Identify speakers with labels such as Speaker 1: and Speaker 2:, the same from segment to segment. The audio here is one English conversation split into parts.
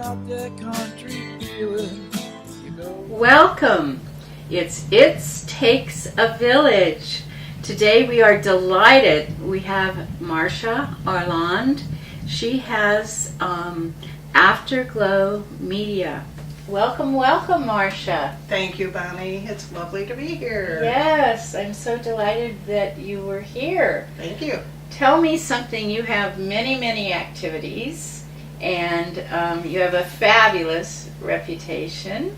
Speaker 1: out that country feeling. You know.
Speaker 2: Welcome. It's Takes a Village. Today we are delighted. We have marciaorland. She has Afterglow Media. Welcome, Marcia.
Speaker 3: Thank you, Bonnie. It's lovely to be here.
Speaker 2: Yes, I'm so delighted that you were here.
Speaker 3: Thank you.
Speaker 2: Tell me something. You have many activities, and you have a fabulous reputation.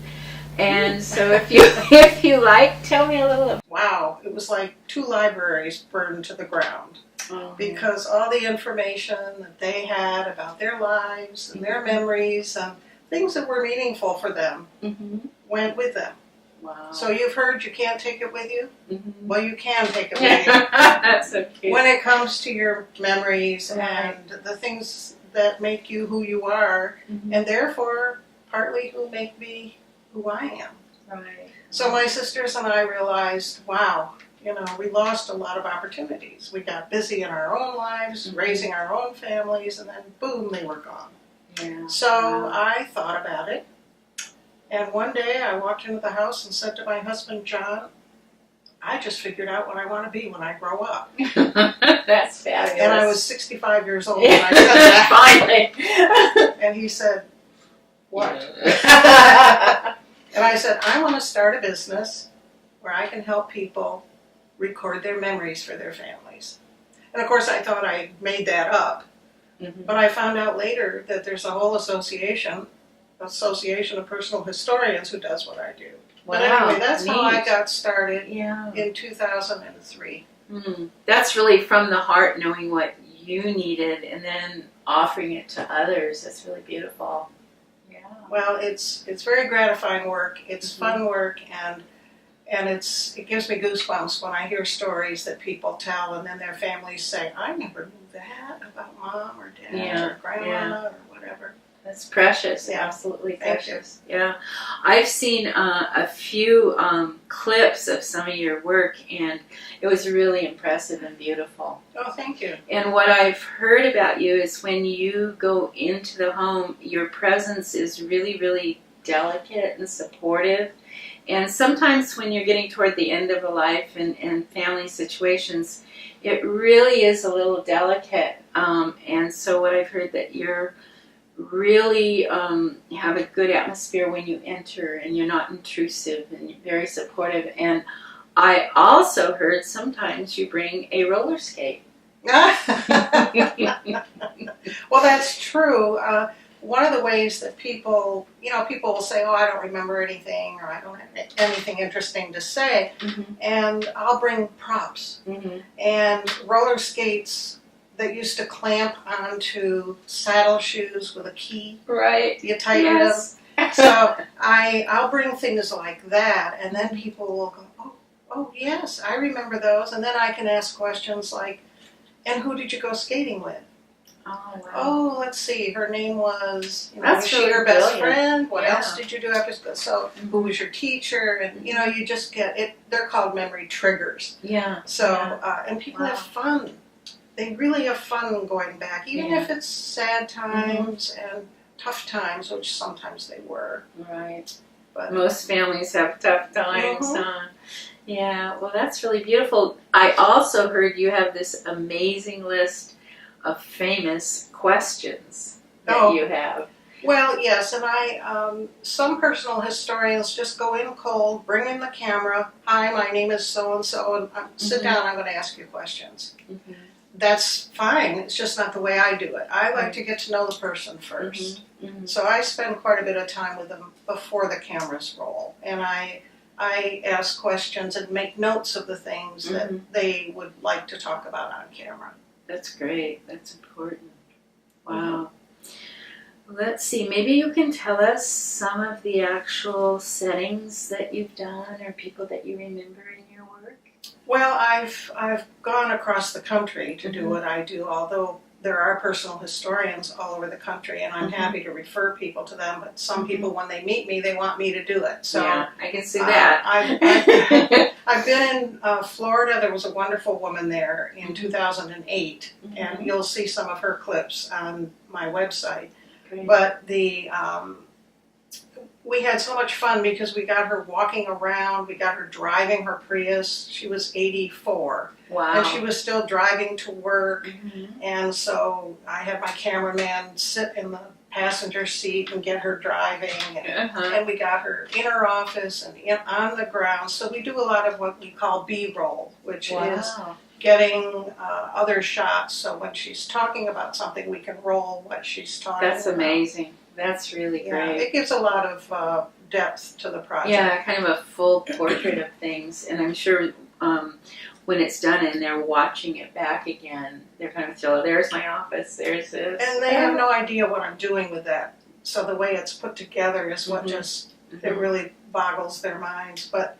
Speaker 2: And so if you like, tell me a little.
Speaker 3: Wow, it was like 2 libraries burned to the ground. Because all the information that they had about their lives and their memories and things that were meaningful for them went with them.
Speaker 2: Wow.
Speaker 3: So you've heard you can't take it with you? Well, you can take it with you.
Speaker 2: That's so cute.
Speaker 3: When it comes to your memories and the things that make you who you are, and therefore partly who make me who I am.
Speaker 2: Right.
Speaker 3: So my sisters and I realized, wow, we lost a lot of opportunities. We got busy in our own lives, raising our own families, and then boom, they were gone.
Speaker 2: Yeah.
Speaker 3: So I thought about it, and one day I walked into the house and said to my husband, John, I just figured out what I want to be when I grow up.
Speaker 2: That's fabulous.
Speaker 3: And I was 65 years old when I said that.
Speaker 2: Finally.
Speaker 3: And he said, what? And I said, I want to start a business where I can help people record their memories for their families. And of course I thought I made that up. But I found out later that there's a whole association of personal historians who does what I do.
Speaker 2: Wow,
Speaker 3: but anyway, that's
Speaker 2: neat.
Speaker 3: how I got started
Speaker 2: in
Speaker 3: 2003.
Speaker 2: That's really from the heart, knowing what you needed and then offering it to others. That's really beautiful. Yeah.
Speaker 3: Well, it's very gratifying work. It's fun work, and it gives me goosebumps when I hear stories that people tell, and then their families say, "I never knew that about mom or dad or grandma or whatever."
Speaker 2: That's precious.
Speaker 3: Yeah.
Speaker 2: Absolutely
Speaker 3: Thank
Speaker 2: precious. Yeah, I've seen a few clips of some of your work, and it was really impressive and beautiful.
Speaker 3: Oh, thank you.
Speaker 2: And what I've heard about you is when you go into the home, your presence is really delicate and supportive. And sometimes when you're getting toward the end of a life and family situations, it really is a little delicate. And so what I've heard that you're really have a good atmosphere when you enter, and you're not intrusive, and you're very supportive. And I also heard sometimes you bring a roller skate.
Speaker 3: Well, that's true. One of the ways that people will say, oh, I don't remember anything, or I don't have anything interesting to say, and I'll bring props. And roller skates that used to clamp onto saddle shoes with a key.
Speaker 2: Right.
Speaker 3: You tighten them. So I'll bring things like that, and then people will go, oh, yes, I remember those. And then I can ask questions like, and who did you go skating with?
Speaker 2: Oh, wow.
Speaker 3: Oh, let's see. Her name was,
Speaker 2: That's
Speaker 3: was she
Speaker 2: really
Speaker 3: your best
Speaker 2: brilliant.
Speaker 3: friend? What
Speaker 2: Yeah.
Speaker 3: else did you do after school? So, who was your teacher? And, you just get it. They're called memory triggers.
Speaker 2: Yeah.
Speaker 3: So, and people have fun. They really have fun going back, even if it's sad times and tough times, which sometimes they were.
Speaker 2: Right.
Speaker 3: But
Speaker 2: most families have tough times. Yeah, well, that's really beautiful. I also heard you have this amazing list of famous questions that you have.
Speaker 3: Well, yes, and some personal historians just go in cold, bring in the camera. Hi, my name is so-and-so, and sit down, I'm going to ask you questions. That's fine. It's just not the way I do it. I like to get to know the person first. So I spend quite a bit of time with them before the cameras roll. And I ask questions and make notes of the things that they would like to talk about on camera.
Speaker 2: That's great. That's important. Wow. Let's see. Maybe you can tell us some of the actual settings that you've done or people that you remember in your work.
Speaker 3: Well, I've gone across the country to do what I do, although there are personal historians all over the country, and I'm happy to refer people to them, but some people, when they meet me, they want me to do it. So
Speaker 2: yeah, I can see that.
Speaker 3: I've been in Florida. There was a wonderful woman there in 2008, and you'll see some of her clips on my website.
Speaker 2: Great.
Speaker 3: But we had so much fun because we got her walking around, we got her driving her Prius. She was 84.
Speaker 2: Wow.
Speaker 3: And she was still driving to work.
Speaker 2: Mm-hmm.
Speaker 3: And so I had my cameraman sit in the passenger seat and get her driving. And we got her in her office and on the ground. So we do a lot of what we call B-roll, which is getting other shots. So when she's talking about something, we can roll what she's talking about.
Speaker 2: That's amazing. That's really great.
Speaker 3: It gives a lot of depth to the project.
Speaker 2: Yeah, kind of a full portrait of things. And I'm sure when it's done and they're watching it back again, they're kind of still, there's my office, there's this.
Speaker 3: And they have no idea what I'm doing with that. So the way it's put together is what just, it really boggles their minds. But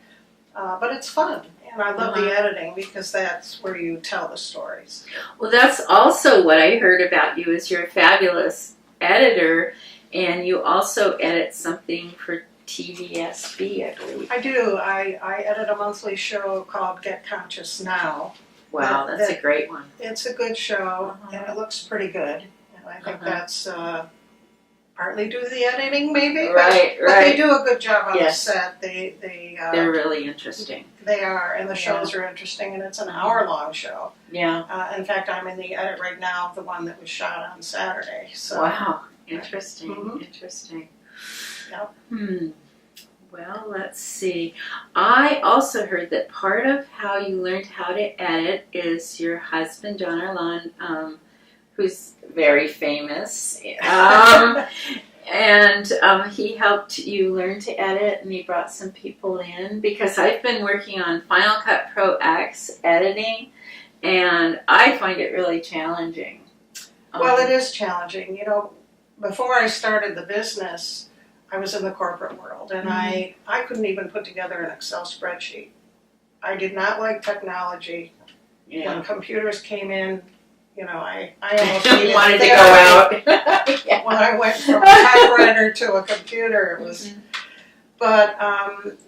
Speaker 3: it's fun. And I love the editing because that's where you tell the stories.
Speaker 2: Well, that's also what I heard about you is you're a fabulous editor, and you also edit something for TVSB, I believe.
Speaker 3: I do. I edit a monthly show called Get Conscious Now.
Speaker 2: Wow, that's a great one.
Speaker 3: It's a good show, and it looks pretty good. And I think that's partly due to the editing, maybe.
Speaker 2: Right.
Speaker 3: But they do a good job on the set.
Speaker 2: They're really interesting.
Speaker 3: They are, and the shows are interesting, and it's an hour-long show.
Speaker 2: Yeah.
Speaker 3: In fact, I'm in the edit right now of the one that was shot on Saturday. So.
Speaker 2: Wow. Interesting. Interesting.
Speaker 3: Yep.
Speaker 2: Well, let's see. I also heard that part of how you learned how to edit is your husband, John Orland, who's very famous. And he helped you learn to edit, and he brought some people in, because I've been working on Final Cut Pro X editing, and I find it really challenging.
Speaker 3: Well, it is challenging. You know, before I started the business, I was in the corporate world, and I couldn't even put together an Excel spreadsheet. I did not like technology.
Speaker 2: Yeah.
Speaker 3: When computers came in, you know, I almost
Speaker 2: wanted to go out.
Speaker 3: When I went from a typewriter to a computer, it was. But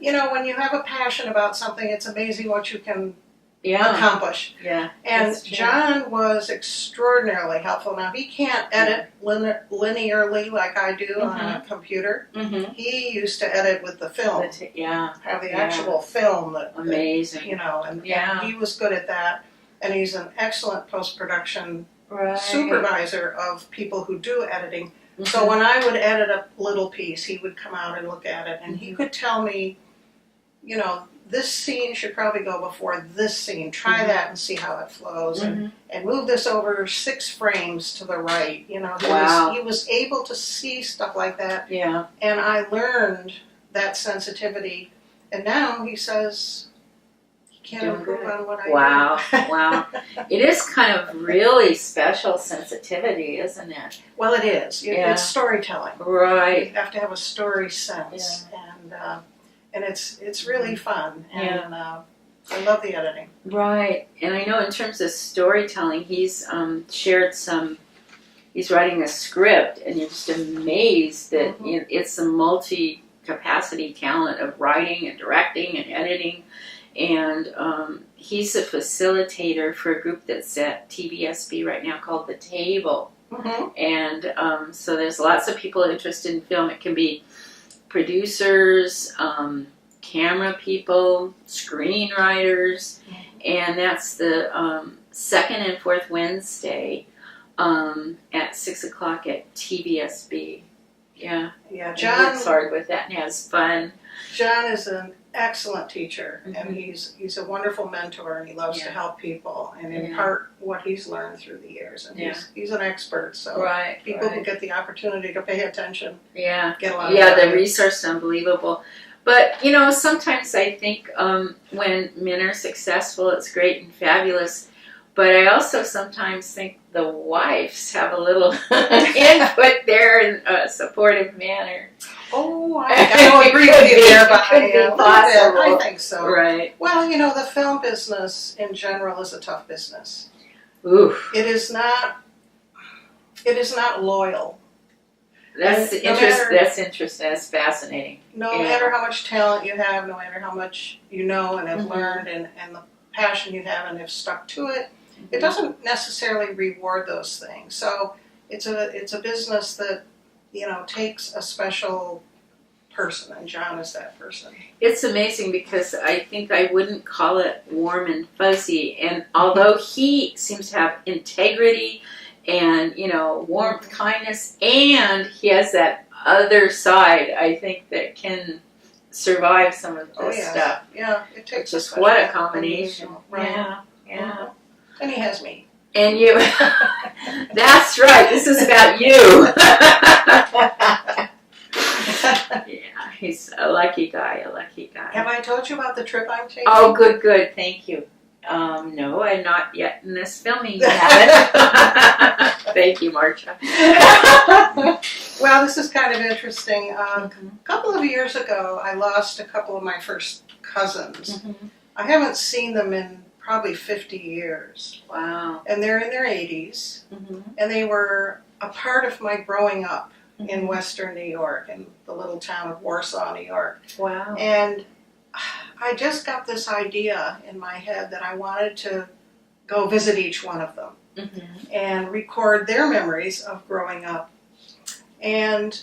Speaker 3: you know, when you have a passion about something, it's amazing what you can accomplish.
Speaker 2: Yeah.
Speaker 3: And John was extraordinarily helpful. Now, he can't edit linearly like I do on a computer. He used to edit with the film. Have the actual film.
Speaker 2: Amazing.
Speaker 3: You know, and he was good at that. And he's an excellent post-production supervisor of people who do editing. So when I would edit a little piece, he would come out and look at it. And he could tell me, you know, this scene should probably go before this scene. Try that and see how it flows. And move this over 6 frames to the right. You know, he was able to see stuff like that.
Speaker 2: Yeah.
Speaker 3: And I learned that sensitivity. And now he says he can't improve on what I do.
Speaker 2: Wow. It is kind of really special sensitivity, isn't it?
Speaker 3: Well, it is. It's storytelling.
Speaker 2: Right.
Speaker 3: You have to have a story sense. And it's really fun, and I love the editing. Right,
Speaker 2: and I know in terms of storytelling, he's shared some. He's writing a script, and you're just amazed that it's a multi-capacity talent of writing and directing and editing, and he's a facilitator for a group that's at TVSB right now called The Table, and so there's lots of people interested in film. It can be producers, camera people, screenwriters, and that's the second and fourth Wednesday at 6 o'clock at TVSB. Yeah. John works hard with that and has fun.
Speaker 3: John is an excellent teacher, and he's a wonderful mentor, and he loves to help people and impart what he's learned through the years. And he's an expert, so people who get the opportunity to pay attention get a lot of
Speaker 2: the resource is unbelievable. But, you know, sometimes I think when men are successful, it's great and fabulous. But I also sometimes think the wives have a little input there in a supportive manner.
Speaker 3: Oh, I don't agree with you there, but I think so.
Speaker 2: Right.
Speaker 3: Well, you know, the film business in general is a tough business.
Speaker 2: Oof.
Speaker 3: It is not loyal.
Speaker 2: That's interesting. That's fascinating.
Speaker 3: No matter how much talent you have, no matter how much you know and have learned, and the passion you have and have stuck to it, it doesn't necessarily reward those things. So it's a business that takes a special person, and John is that person.
Speaker 2: It's amazing because I think I wouldn't call it warm and fuzzy. And although he seems to have integrity and, warmth, kindness, and he has that other side, I think, that can survive some of this stuff.
Speaker 3: Yeah, it takes
Speaker 2: just what a combination.
Speaker 3: Right.
Speaker 2: Yeah.
Speaker 3: And he has me.
Speaker 2: And you. That's right. This is about you. Yeah, he's a lucky guy.
Speaker 3: Have I told you about the trip I'm taking?
Speaker 2: Oh, good. Thank you. No, I'm not yet in this filming yet. Thank you, Marcia.
Speaker 3: Well, this is kind of interesting. A couple of years ago, I lost a couple of my first cousins. I haven't seen them in probably 50 years.
Speaker 2: Wow.
Speaker 3: And they're in their 80s. And they were a part of my growing up in Western New York, in the little town of Warsaw, New York.
Speaker 2: Wow.
Speaker 3: And I just got this idea in my head that I wanted to go visit each one of them and record their memories of growing up. And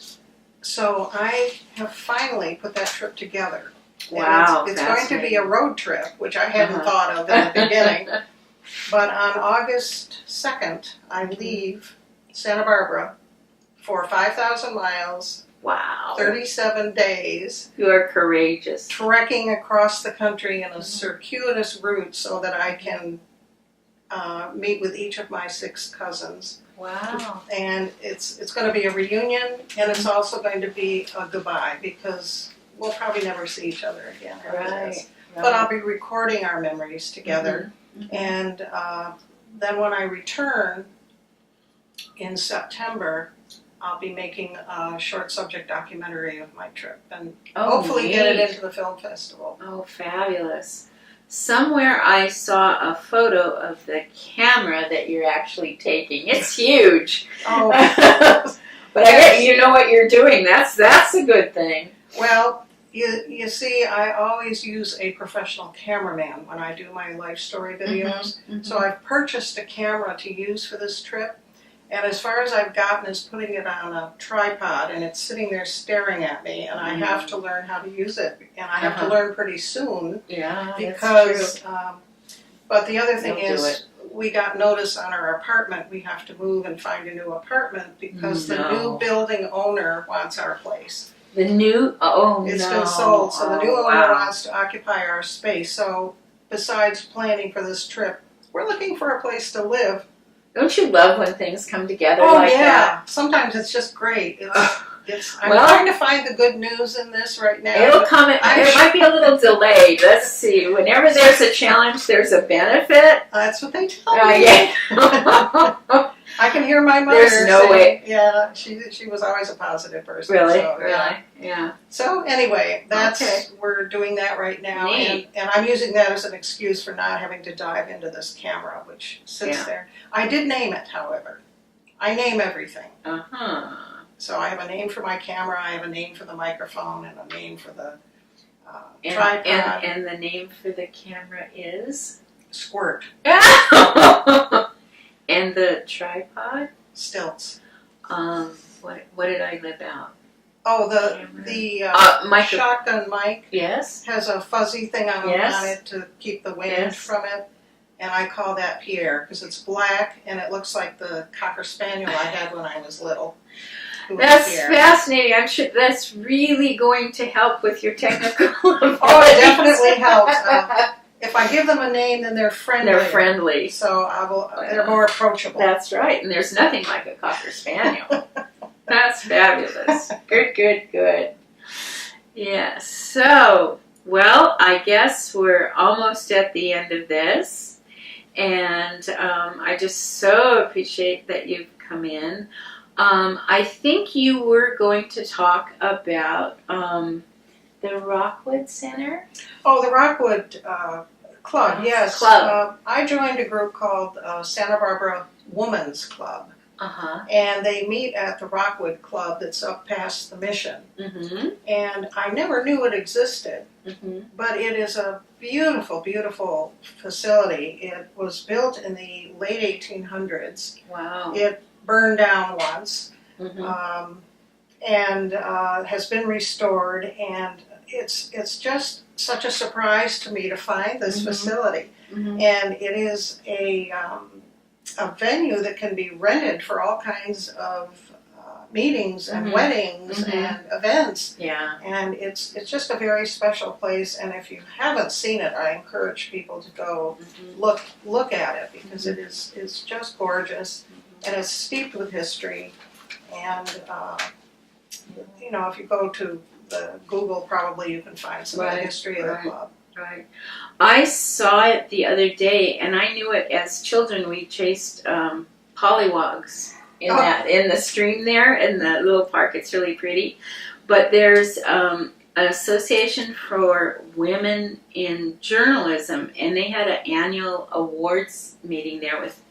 Speaker 3: so I have finally put that trip together.
Speaker 2: Wow.
Speaker 3: And it's going to be a road trip, which I hadn't thought of in the beginning. But on August 2nd, I leave Santa Barbara for 5,000 miles.
Speaker 2: Wow.
Speaker 3: 37 days.
Speaker 2: You are courageous.
Speaker 3: Trekking across the country in a circuitous route so that I can meet with each of my 6 cousins.
Speaker 2: Wow.
Speaker 3: And it's going to be a reunion, and it's also going to be a goodbye, because we'll probably never see each other again.
Speaker 2: Right.
Speaker 3: But I'll be recording our memories together. And then when I return in September, I'll be making a short subject documentary of my trip and hopefully get it into the film festival.
Speaker 2: Oh, fabulous. Somewhere I saw a photo of the camera that you're actually taking. It's huge.
Speaker 3: Oh.
Speaker 2: But I bet you know what you're doing. That's a good thing.
Speaker 3: Well, you see, I always use a professional cameraman when I do my life story videos. So I've purchased a camera to use for this trip. And as far as I've gotten is putting it on a tripod, and it's sitting there staring at me, and I have to learn how to use it, and I have to learn pretty soon.
Speaker 2: Yeah,
Speaker 3: because,
Speaker 2: that's true.
Speaker 3: But the other thing is, we got notice on our apartment. We have to move and find a new apartment because the new building owner wants our place.
Speaker 2: The new,
Speaker 3: It's been sold, so the new owner wants to occupy our space. So besides planning for this trip, we're looking for a place to live.
Speaker 2: Don't you love when things come together like that?
Speaker 3: Sometimes it's just great. I'm trying to find the good news in this right now.
Speaker 2: It'll come. It might be a little delayed. Let's see. Whenever there's a challenge, there's a benefit.
Speaker 3: That's what they tell me.
Speaker 2: Yeah.
Speaker 3: I can hear my mother.
Speaker 2: There's no way.
Speaker 3: Yeah, she was always a positive person.
Speaker 2: Really?
Speaker 3: So,
Speaker 2: really? Yeah.
Speaker 3: So anyway, we're doing that right now, and I'm using that as an excuse for not having to dive into this camera, which sits there. I did name it, however. I name everything. So I have a name for my camera, I have a name for the microphone, and a name for the tripod.
Speaker 2: And the name for the camera is?
Speaker 3: Squirt.
Speaker 2: And the tripod?
Speaker 3: Stilts.
Speaker 2: What did I live out?
Speaker 3: Oh, the shotgun mic has a fuzzy thing on it to keep the wind from it. And I call that Pierre because it's black and it looks like the Cocker Spaniel I had when I was little.
Speaker 2: That's fascinating. I'm sure that's really going to help with your technical abilities.
Speaker 3: Oh, it definitely helps. If I give them a name, then they're friendly.
Speaker 2: They're friendly.
Speaker 3: So they're more approachable.
Speaker 2: That's right. And there's nothing like a Cocker Spaniel. That's fabulous. Good. Yeah. So, well, I guess we're almost at the end of this. And I just so appreciate that you've come in. I think you were going to talk about the Rockwood Center.
Speaker 3: Oh, the Rockwood Club, yes.
Speaker 2: Club.
Speaker 3: I joined a group called Santa Barbara Women's Club. And they meet at the Rockwood Club that's up past the Mission. And I never knew it existed, but it is a beautiful, beautiful facility. It was built in the late 1800s.
Speaker 2: Wow.
Speaker 3: It burned down once. and has been restored, and it's just such a surprise to me to find this facility. And it is a venue that can be rented for all kinds of meetings and weddings and events.
Speaker 2: Yeah.
Speaker 3: And it's just a very special place, and if you haven't seen it, I encourage people to go look at it, because it's just gorgeous, and it's steeped with history. And you know, if you go to the Google, probably you can find some of the history of the club.
Speaker 2: Right. I saw it the other day, and I knew it as children. We chased pollywogs in the stream there in the little park. It's really pretty. But there's an association for women in journalism, and they had an annual awards meeting there with,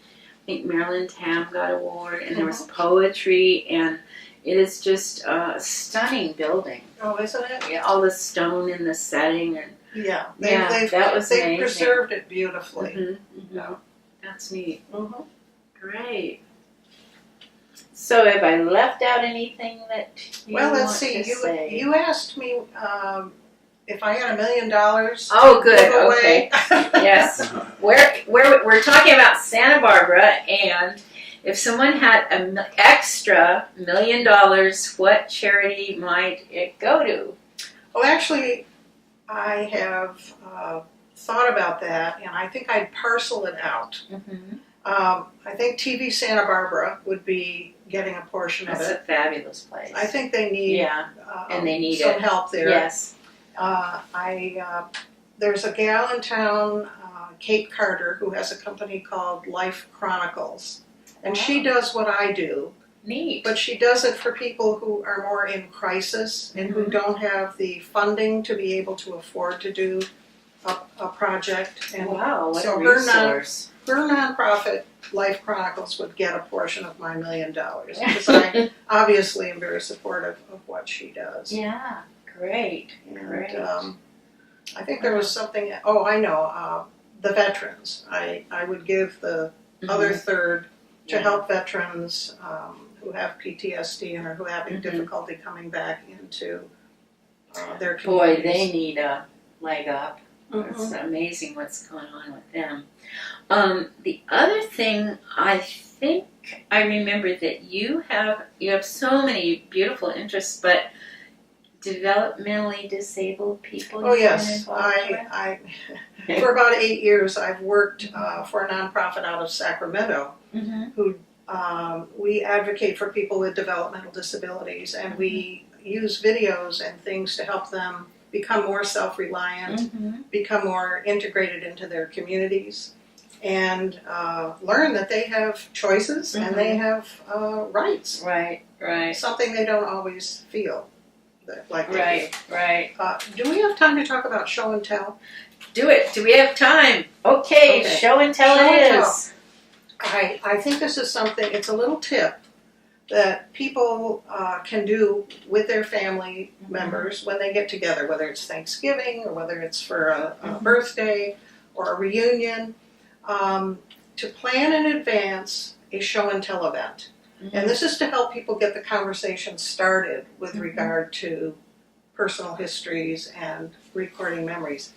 Speaker 2: I think Marilyn Tam got an award, and there was poetry, and it is just a stunning building.
Speaker 3: Oh, isn't it?
Speaker 2: Yeah, all the stone in the setting, and
Speaker 3: yeah,
Speaker 2: they've
Speaker 3: preserved it beautifully.
Speaker 2: Yeah. That's neat.
Speaker 3: Mm-hmm.
Speaker 2: Great. So, have I left out anything that you want to say?
Speaker 3: You asked me if I had $1 million.
Speaker 2: Oh, good. Okay. Yes. We're talking about Santa Barbara, and if someone had an extra $1 million, what charity might it go to?
Speaker 3: Well, actually, I have thought about that, and I think I'd parcel it out. I think TV Santa Barbara would be getting a portion of it.
Speaker 2: That's a fabulous place.
Speaker 3: I think they need
Speaker 2: and they need
Speaker 3: some help there.
Speaker 2: Yes.
Speaker 3: There's a gal in town, Kate Carter, who has a company called Life Chronicles, and she does what I do.
Speaker 2: Neat.
Speaker 3: But she does it for people who are more in crisis and who don't have the funding to be able to afford to do a project. And
Speaker 2: wow, what
Speaker 3: so
Speaker 2: a resource.
Speaker 3: Her nonprofit, Life Chronicles, would get a portion of my $1 million, because I obviously am very supportive of what she does.
Speaker 2: Yeah, great.
Speaker 3: And
Speaker 2: Great.
Speaker 3: I think there was something, I know, the veterans. I would give the other third to help veterans who have PTSD and or who are having difficulty coming back into their communities.
Speaker 2: Boy, they need a leg up. It's amazing what's going on with them. The other thing, I think I remember that you have so many beautiful interests, but developmentally disabled people.
Speaker 3: Oh yes, I for about 8 years I've worked for a nonprofit out of Sacramento who we advocate for people with developmental disabilities, and we use videos and things to help them become more self-reliant, become more integrated into their communities, and learn that they have choices and they have rights.
Speaker 2: Right.
Speaker 3: Something they don't always feel like they do.
Speaker 2: Right.
Speaker 3: Do we have time to talk about show and tell?
Speaker 2: Do it. Do we have time? Okay. Show and tell it is.
Speaker 3: I think this is something, it's a little tip that people can do with their family members when they get together, whether it's Thanksgiving or whether it's for a birthday or a reunion, to plan in advance a show and tell event. And this is to help people get the conversation started with regard to personal histories and recording memories.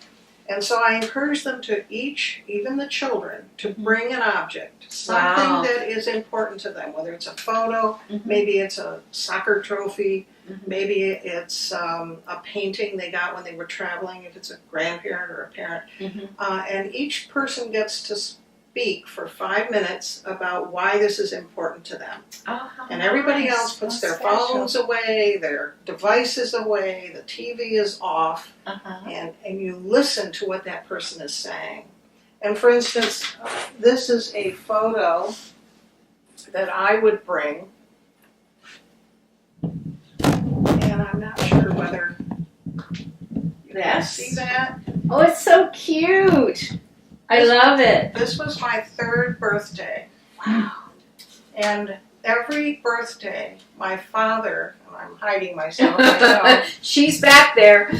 Speaker 3: And so I encourage them to even the children, to bring an object, something that is important to them, whether it's a photo, maybe it's a soccer trophy, maybe it's a painting they got when they were traveling, if it's a grandparent or a parent. And each person gets to speak for 5 minutes about why this is important to them. And everybody else puts their phones away, their devices away, the TV is off, and you listen to what that person is saying. And for instance, this is a photo that I would bring, and I'm not sure whether you can see that.
Speaker 2: Oh, it's so cute. I love it.
Speaker 3: This was my 3rd birthday.
Speaker 2: Wow.
Speaker 3: And every birthday, my father, and I'm hiding myself, I know.
Speaker 2: She's back there.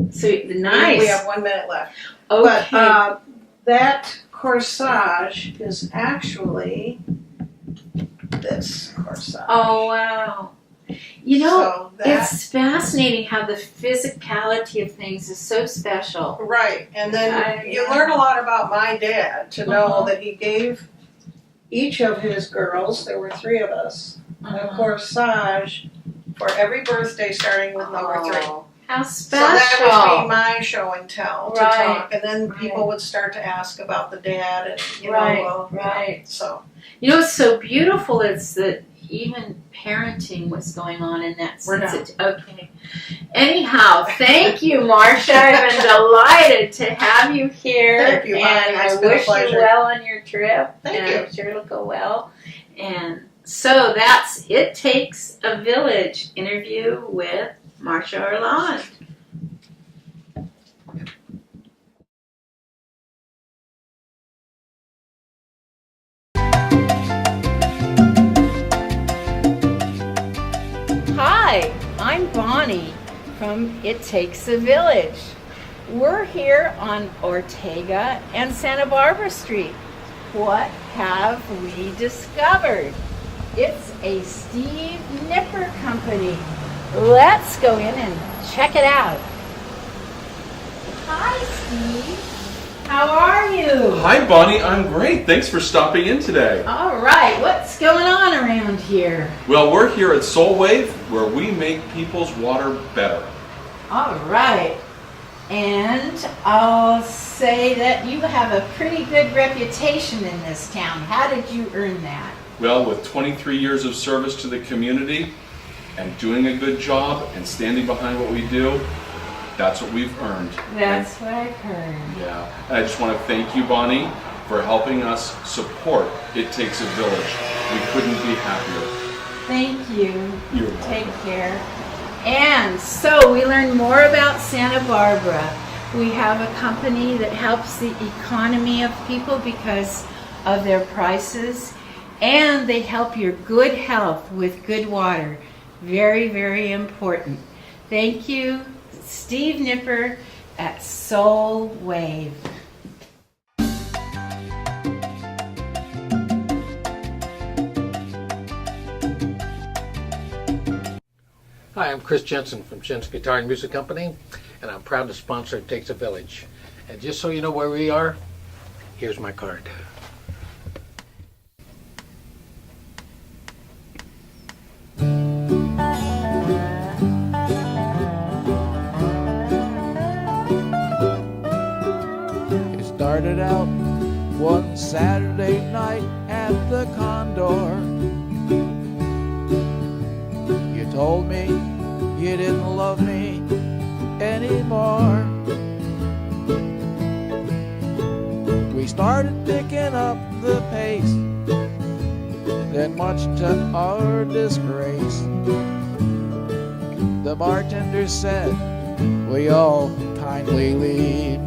Speaker 2: So nice.
Speaker 3: We have 1 minute left.
Speaker 2: Okay.
Speaker 3: But that corsage is actually this corsage.
Speaker 2: Oh, wow. You know,
Speaker 3: So that,
Speaker 2: it's fascinating how the physicality of things is so special.
Speaker 3: right, and then you
Speaker 2: yeah.
Speaker 3: learn a lot about my dad to know
Speaker 2: Uh-huh.
Speaker 3: that he gave each of his girls, there were 3 of us, a corsage for every birthday starting with number 3.
Speaker 2: Oh, how
Speaker 3: So
Speaker 2: special.
Speaker 3: that would be my show and tell to
Speaker 2: Right,
Speaker 3: talk, and then people
Speaker 2: right.
Speaker 3: would start to ask about the dad, and
Speaker 2: Right.
Speaker 3: so
Speaker 2: You know what's so beautiful is that even parenting was going on in that
Speaker 3: We're
Speaker 2: sense. Okay. Anyhow, thank you, Marcia. I've been delighted to have you here.
Speaker 3: Thank you, Bonnie.
Speaker 2: And
Speaker 3: It's
Speaker 2: I
Speaker 3: been a
Speaker 2: wish you
Speaker 3: pleasure.
Speaker 2: well on your trip.
Speaker 3: Thank
Speaker 2: and
Speaker 3: you.
Speaker 2: I'm sure it'll go well. And so that's It Takes a Village interview with Marcia Orland. Hi, I'm Bonnie from It Takes a Village. We're here on Ortega and Santa Barbara Street. What have we discovered? It's a Steve Nipper company. Let's go in and check it out. Hi, Steve. How are you?
Speaker 4: Hi, Bonnie. I'm great. Thanks for stopping in today.
Speaker 2: All right, what's going on around here?
Speaker 4: Well, we're here at Soul Wave, where we make people's water better.
Speaker 2: All right. And I'll say that you have a pretty good reputation in this town. How did you earn that?
Speaker 4: Well, with 23 years of service to the community and doing a good job and standing behind what we do, that's what we've earned.
Speaker 2: That's what I've heard.
Speaker 4: Yeah. And I just want to thank you, Bonnie, for helping us support It Takes a Village. We couldn't be happier.
Speaker 2: Thank you.
Speaker 4: You're welcome.
Speaker 2: Take care. And so we learned more about Santa Barbara. We have a company that helps the economy of people because of their prices, and they help your good health with good water. Very, very important. Thank you, Steve Nipper at Soul Wave.
Speaker 5: Hi, I'm Chris Jensen from Jen's Guitar and Music Company, and I'm proud to sponsor It Takes a Village. And just so you know where we are, here's my card.
Speaker 1: It started out one Saturday night at the Condor. You told me you didn't love me anymore. We started picking up the pace, then much to our disgrace, the bartender said, "Will you all kindly leave?"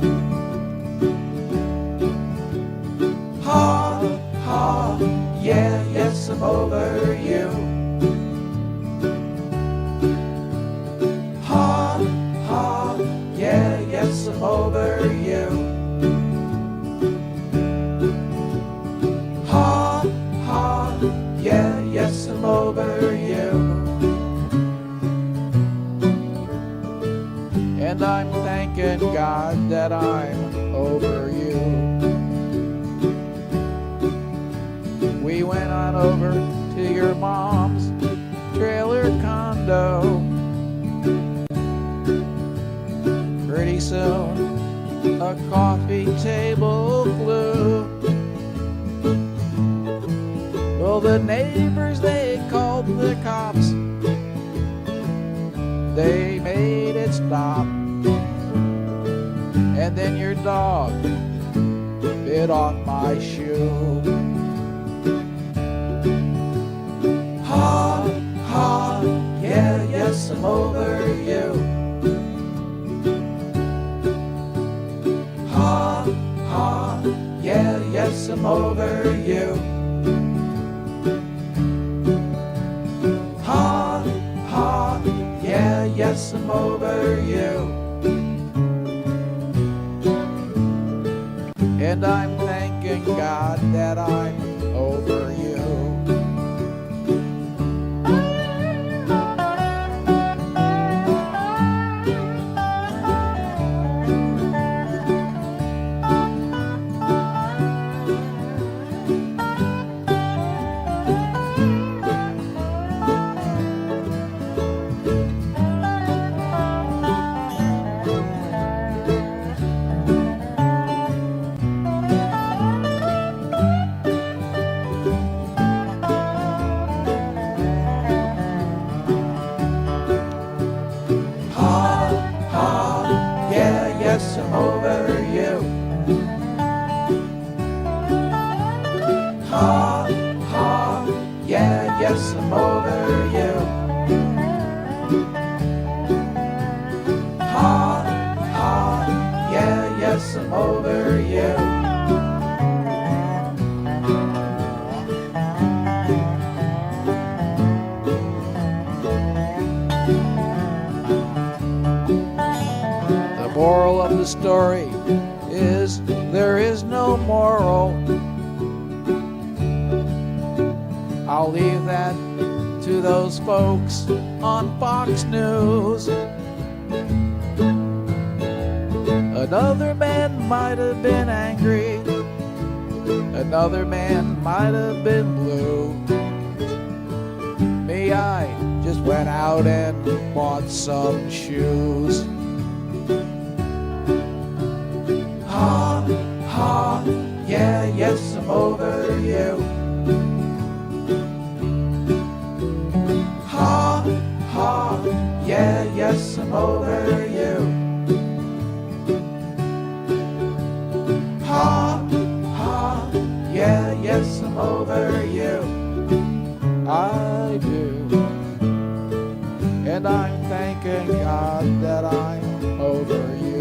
Speaker 1: Ha, ha, yeah, yes, I'm over you. Ha, ha, yeah, yes, I'm over you. Ha, ha, yeah, yes, I'm over you. And I'm thanking God that I'm over you. We went on over to your mom's trailer condo. Pretty soon, a coffee table flew. Well, the neighbors, they called the cops. They made it stop. And then your dog bit on my shoe. Ha, ha, yeah, yes, I'm over you. Ha, ha, yeah, yes, I'm over you. Ha, ha, yeah, yes, I'm over you. And I'm thanking God that I'm over you. over you. Ha, ha, yeah, yes, I'm over you. The moral of the story is there is no moral. I'll leave that to those folks on Fox News. Another man might have been angry, another man might have been blue. Me, I just went out and bought some shoes. Ha, ha, yeah, yes, I'm over you. Ha, ha, yeah, yes, I'm over you. Ha, ha, yeah, yes, I'm over you. I do. And I'm thanking God that I'm over you.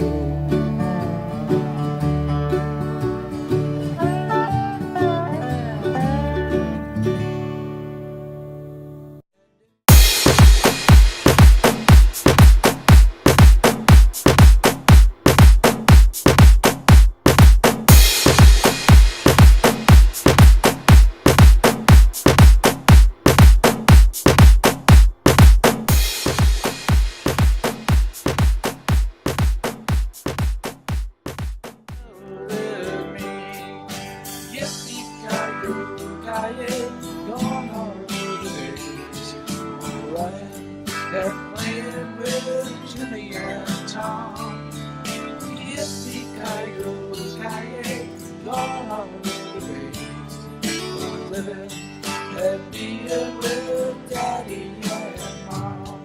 Speaker 1: They're playing with Jimmy and Tom. Yippee-ki-yo-ki-yay, gone are the days of living and being with Daddy and Mom.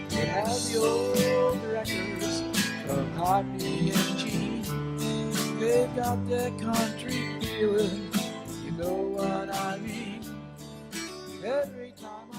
Speaker 1: They have the old records of Hoppy and Gene. They've got that country feeling, you know what I mean. Every time